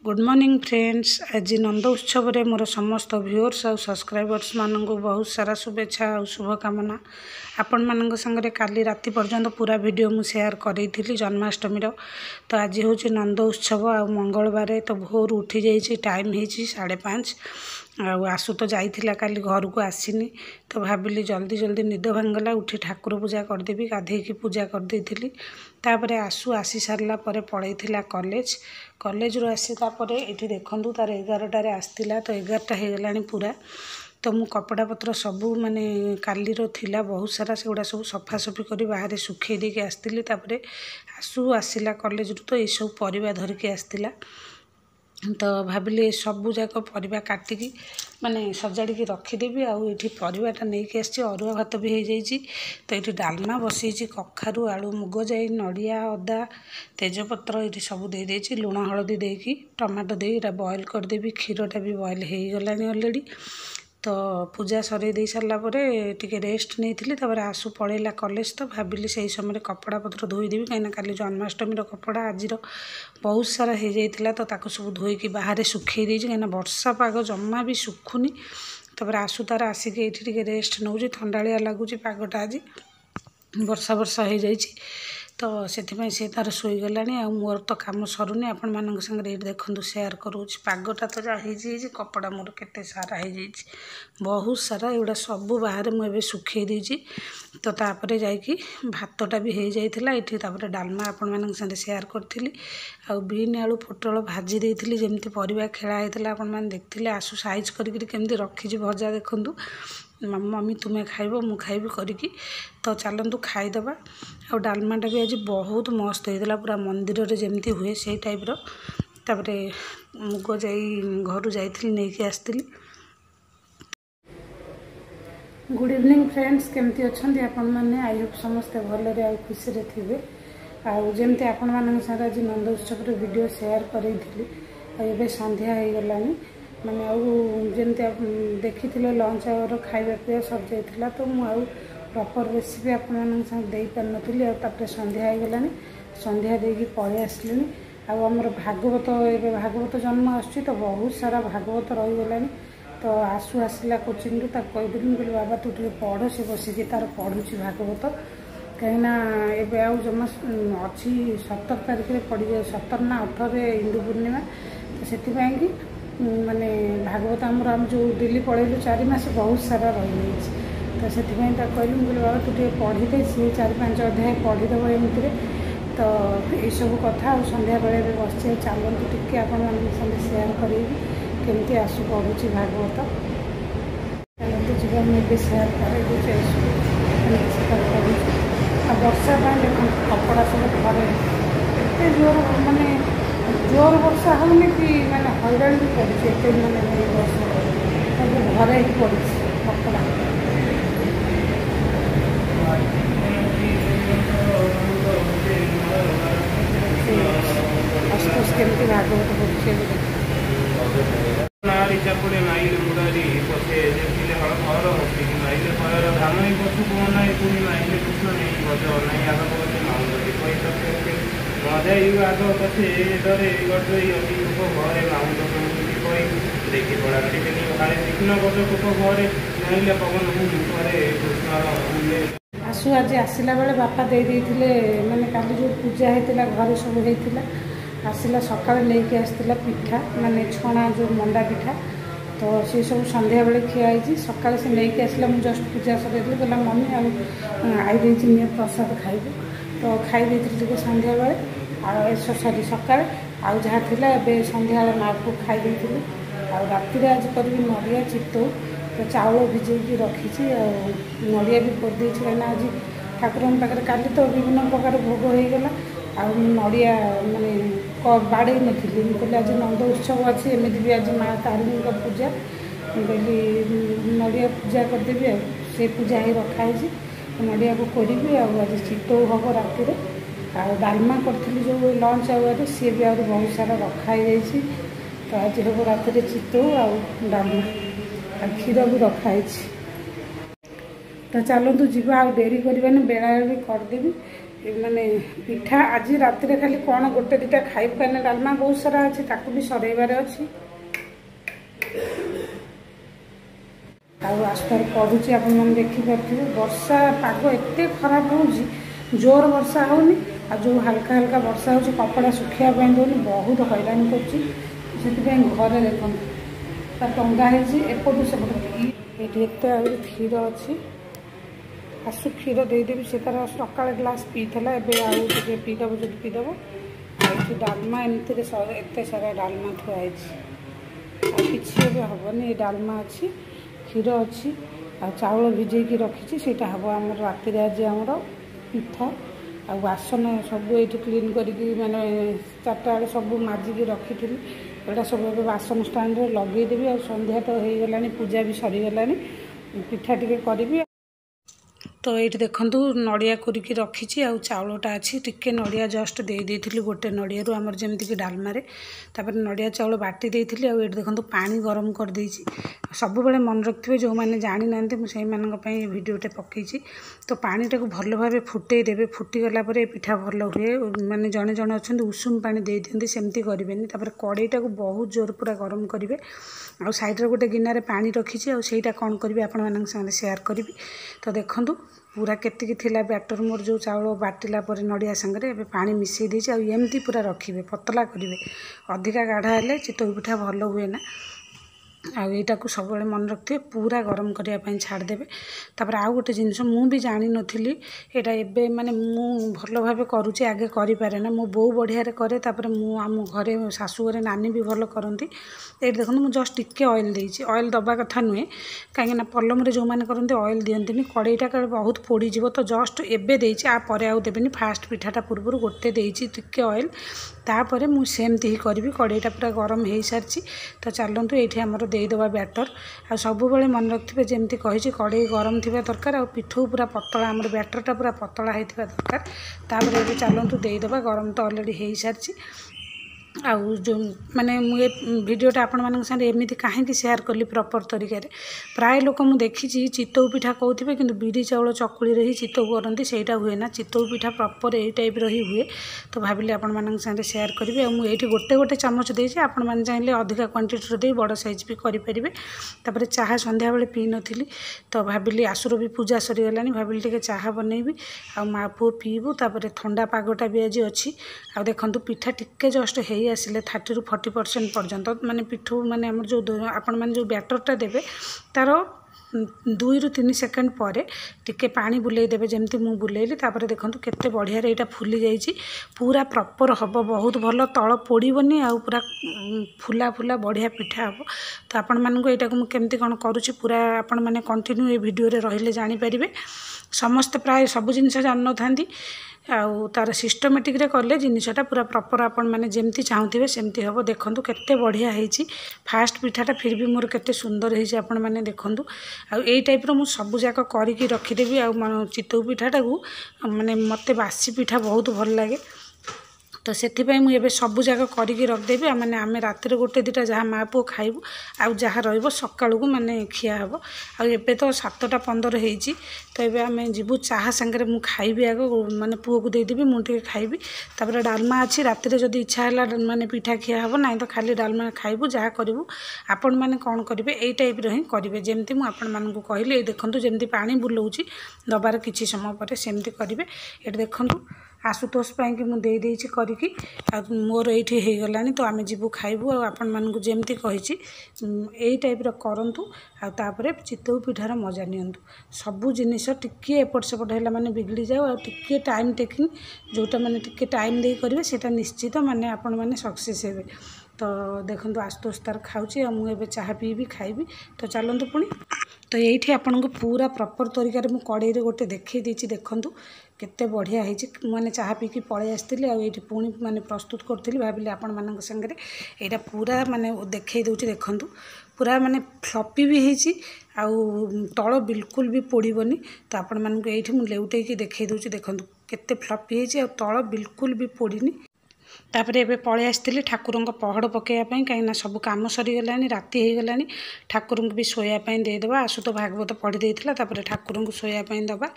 Good morning friends. आज नंद उत्सव रे मोर समस्त व्यूअर्स और सब्सक्राइबर्स मानक बहुत सारा शुभेच्छा और शुभकामना। आपण मानक संगे काली राति पर्यंत पूरा वीडियो मु शेयर करी जन्माष्टमी तो आज हूँ नंद उत्सव आ मंगलवार तो भोर उठी जाइए टाइम हो 5:30 आसु तो जाइला काली घर को आसीनी तो भाविली जल्दी जल्दी निद भांगला उठी ठाकुर पूजा करदेवी गाधेकी पूजा करदेली तापर आसु आसी सारा पलैला कॉलेज रू आसी तापर ये देखूँ तार 11टार आसला तो 11टा हो गला पूरा तो मु कपड़ा पत्र सबू माने काली थिला बहुत सारा से गुड़ा सब सफासफी कर बाहर सुखे देके आसती तापर आसु आसला कॉलेज रू तो ये सब परिबा धरिकी आसला तो भाविली सबू जाक परिबा काटिकी माने सजाड़ी रखीदेवी आठी परिवाटा नहीं आसी अरुआ भात भी हो जाइए तो ये डालमा बसई कखारू आलू मुग जाई नड़िया अदा तेजपत्र ये सब दे देछि लुण हलदी देकी टमाटो दे बॉयल करदेवी क्षीरटा भी बॉयल हो गला ऑलरेडी तो पूजा सरे दे सारा टे रेस्ट नहीं तापर आसु पलैला कॉलेज तो भाविली से समय कपड़ा पत्र धोईदेवी कहीं काली जन्माष्टमी कपड़ा आज बहुत सारा हो जाता तो ताको सब धोईकी बाहर सुखे देछि कहीं वर्षा पाग जमा भी सुखुनी तापर आसु तार आसिक ये रेस्ट नौ ठंडाया लगुच पागटा आज वर्षा वर्षा हो जाइए तो से तार शोगला मोर तो कम सरुनी आपण मान संगे देखूँ शेयर करूँ पागटा तो जहाँ कपड़ा मोर केते सारा हो जाइए बहुत सारा एगुड़ा सबू बाहर मुझे सुखे देछि तो तापर जाकि भातटा भी हो जाता ये डालमा आपण मान संगे शेयर करी आ बीन आलू पोटल भाजी देती जमी परिवा खेला होता आपण मैंने देखते आसु साइज करके रखी भजा देखूँ मम्मी तुम्हें खाइब मु खाइबी करी तो चलतु खाईदबा आ डालमाटा भी आज बहुत मस्त होता पूरा मंदिर रे जमती हुए से टाइप तापर मुग जाई घर जाइली नहीं आसती। गुड इवनिंग फ्रेंड्स केमती अच्छा आपण मैंने आई होप समस्ते भलरे आ खुशी रे थे आमती आपण मान साथ आज नंद उत्सव वीडियो शेयर करी ए संध्या हो गलानी मैंने आमती देखी लंच आवर खाଇବା पिया सब जाइला तो मुझे प्रॉपर रेसिपी आपण दे पारि आपर संध्या हो गलानी संध्या देकी पलि आसली आमर भागवत ए भागवत जन्म आसुची तो बहुत सारा भागवत रहीगला तो आसु आसला कोचिंग रू कहदेली कहली बाबा तू टे पढ़ से बसिकी तार पढ़ुची भागवत कहीं आउ जमा अच्छी 17 तारिख में पड़ जाए 17 ना 18 हिंदू पूर्णिमा तो से माने भागवत आम जो दिल्ली पढ़ेलु 4 मास बहुत सारा रही तो से कहली मुझे बाबा तू टे पढ़ी दे सी 4-5 अध्याय पढ़ीदेव एमती तो ये सब कथा संध्या बेले बस चलतु टी आपण शेयर करी केमती आसु पढ़ुची भागवत चलते जी मुझे शेयर कर वर्षा देख कपड़ा सब घरे एत जोर माने जोर वर्षा होनी कि माने हैरान भी पड़े माने वर्षा सब घरे ही पड़ी कपड़ा आसपास केमती भागवत पड़े चपड़े माइल मुरारी पसे देखिले हर होती माइल फयर धान ही पशु को नहीं पुनी माइल कुछ नहीं बजो नहीं आग बजे माउंट पैसा के मजा यू आग पछे डरे गडई अति को घरे माउंट कोई देखि पड़ा के नहीं खाली तीक्ष्ण बजो को घरे नइले पवन घरे कृष्ण आसु आज आसला बेले बापा दे देथिले माने काली जो पूजा हेतिला घरे सब हेतिला आसला सकाळ लेके आसला पिठा माने छणा जो मंडा पिठा तो सी सब संध्या बेले खियाई सकाळ से लेके आसला मु जस्ट पूजा सरेली कहला मम्मी आई देछि प्रसाद खाइबो तो खाई देथिले संध्या बेले सॉरी सकाळ आ जहाँ थिला एबे संध्या माँ को खाई देथिले आ राति आज करी नड़िया चित्तौ तो चाउल भिजेकी रखी नड़िया भी कर देछि कहीं आज ठाकुर पाखे काली तो विभिन्न प्रकार भोग हो गला आ नड़िया माने बाड़े नी कहली आज नंद उत्सव अच्छी एमती भी आज माँ तारिणी पूजा कहली नड़िया पूजा करदेवी से पूजा ही रखाई नड़िया को करी आज चित्तौ हम राति डालमा करी जो लंच आवर सी भी आज बहुत सारा रखाई तो आज हम राति चित्तौ आ डालमा आ क्षीर भी रखाई तो चलतु जी आ डेरी करवानी बेला भी करदेवी माने पिठा आज राति खाली कौन गोटे दुटा खाई पाने डालमा बहुत सारा अच्छी ताकू भी सरइबार अच्छी आस्तर पड़ुची आप देखिपे वर्षा पाग एत खराब हो जोर वर्षा होनी आ जो हल्का हल्का वर्षा हो कपड़ा सुखापी दौनी बहुत हैरान कर घरे देखो टंगा एपटू सेपटू ये क्षीर अच्छी आसु क्षीर देदेवी से तार सका ग्लास पीला एवं पीदब जो पीदब आई डालमा एमती एत सारा डालमा थुआई किसी हेनी डालमा अच्छी क्षीर अच्छी आ चाउल भिजेकी रखी से हम आम राति आज आमर पिठा आ बासन सब ये क्लीन करके माने 4टा बेले सब माजिकी रखी एटा सब बासन स्टाण्ड लगेदेवी आ संध्या तो हो गला पूजा भी सरीगला पिठा टी करी तो ये देखूँ नड़िया कोरिकी रखी आउ चाउलटा अच्छी टिके नड़िया जस्ट देती गोटे नड़िया आमर जमीक डालमारे तापर नड़िया चाउल बाटी देती आउ ये देखूँ पानी गरम कर देछि सब बेले मन रखिए जो मैंने जानी ना मुझे भिडियोटे पकई तो पानीटा को भल भाव फुटे देवे फुटीगला पिठा भल हुए माने जड़े जड़े अच्छा उषुम पानी दे दिखती सेमती करेंगे तापर कड़ईटा को बहुत जोर पूरा गरम करेंगे आ साइड्रे गोटे गिनारे पानी रखी आईटा कौन करी आपण सेयार करी तो देखूँ पूरा केतिकी थिला बैटर मोर जो चाउल बाटिला पर नड़िया सांगे एवं पानी मिसई देछि एमती पूरा रखिए पतला करेंगे अधिका गाढ़ा हेले चितई पिठा भल हुए ना आईटा को सब मन रखिए पूरा गरम करने छाड़देवे तापर आउ गोटे जिनस मु भी जानी नथिली एटा एबे माने मु भल भाव करुचे आगे करि पारे ना मो बो बढ़िया रे करे तापर मु आम घरे सासु घरे नानी भी भल करती ये देखो मु जस्ट टिके ऑयल देछि ऑयल दबा कथा नुहे कहीं पलम रे जो माने करते ऑयल दियंतिनी कड़ईटा काले बहुत पोड़ी जीवो तो जस्ट एबे देछि आ परे आउ देबेनी फास्ट पिठाटा पूर्व गोटे देछि टिके ऑयल तापर मु सेमती ही करी कड़ईटा पूरा गरम हो सारी तो चलतु ये आमर देदेवा बैटर आ सब मन रखिए जमी कही कड़ई गरम थी दरकार आ पिठू पूरा पतला आमर बैटरटा पूरा पतला होता दरकार तापर ये चलतु देदेवा गरम तो अलरेडी हो सारी आउ जो माने मुझे भिडियोटा आपण मान साथ एमती कहीं सेयार कली प्रपर तरीके प्राय लोक मुझे देखी चितौ पिठा कहते कि बिरी चाउल चकुली ही चितौ करती सेटा हुए ना चितौ पिठा प्रपर यही टाइप ही हुए तो भाविले आपण मान साथ सेयार करी मुझे गोटे गोटे चामच देती आपण मैंने चाहिए अधिका क्वांटिटी दे बड़ साइज भी करेंगे तापर चाह संध्या बेले पी नी तो भाविली आसुर भी पूजा सरीगला भाविली टे चाह बनईबी आ माँ पुओ पीबू तापर ठंडा पागटा भी आज अच्छी आ देखु पिठा टिके जस्ट है आसिले 30 ରୁ 40% पर्यंत माने पिठू माने आम जो आपण मैंने जो बैटरटा देवे तार 2 ରୁ 3 सेकेंड पर टिके पानी बुले देवे जमती मु बुलेली तापर देखो केते बढ़िया यहाँ फुली जाइए पूरा प्रपर हम बहुत भल तल पोड़बनी आ पूरा फुला फुला बढ़िया पिठा हम तो आपण मानक यहाँ को केमती कौन करुँची पूरा आपण मैंने कंटिन्यू ये वीडियो रे रहिले जानीपारे समस्त प्राय सब जिनस जान था आउ तार सिस्टमेटिक रे कले जिनसटा पूरा प्रपर आपण मैंने जमती चाहूथे सेमती हम देखूँ केते बढ़िया होती फास्ट पिठाटा फिर भी मोर केते सुंदर होती आपण मैंने देखूँ आई टाइप रो मु सब जाक करके रखीदेवी आ चितौ पिठाटा को माने मते बासी पिठा बहुत भल लगे तो से मुझे सब जाक करके रखदेवी मैंने आम रात गोटे दुटा जहाँ माँ पुओ खाइबू आउ जहाँ रही सका माने खिया हम आबे तो 7टा 15 होती तो ये आम जीवु चाह सांगे मुझे खाइबी आग माने पुओ को देदेवी मुझे खाइबी तापर डालमा अच्छी रात जब इच्छा है माने पिठा खिया हम ना तो खाली डालमा खाइबू जहाँ करूँ आपण मैंने कौन करेंगे यही टाइप हिं करेंगे जमती मुझे कहली ये देखूँ जमी पानी बुलाऊँगी दबार किसी समय पर सेमती करेंगे ये देखूँ आशुतोष कि मुझे देदेछि करके मोर ये हो गला तो आम जीवु खाइबू आपण मानक जमती कही यही टाइप करंतु आपर चितौ पिठार मजा नियंतु सबू जिनिस टिके एपट सेपट है माने बिगड़ी जाओ आ टिके टाइम टेकिंग जोटा माने टिके टाइम दे करेंगे सेटा निश्चित माने आपण माने सक्सेस हेबे तो देखो आशुतोष तार खाऊँ मुझे चाह पीबी खाइबी तो चलतु पुणी तो ये आपन को पूरा प्रपर तरीका मु कड़ई गोटे देखई देछि देखंतु केते बढ़िया होइछि माने चाह पीकी पळे आस्तिली आ एठी पुणी माने प्रस्तुत करथिली भाबिले आपन मानक संगे एटा पूरा माने देखई दोछि देखंतु पूरा माने फ्लपी भी होइछि आ तळ बिल्कुल भी पोड़ीबनी तो आपण मानक एठी मु लेउटै की देखई दोछि देखंतु केते फ्लपी होइछि आ तळ बिल्कुल भी पोड़ीनी तापर एबे पळे आस्तिली ठाकुरंक पहड़ पकेया पई कहीं सब काम सरीगलानी राति हो गलानी ठाकुरंक भी शोया पई देदेबा आसु तो भागवत पढ़ी देइथिला तापर ठाकुरंक शोया पई दबा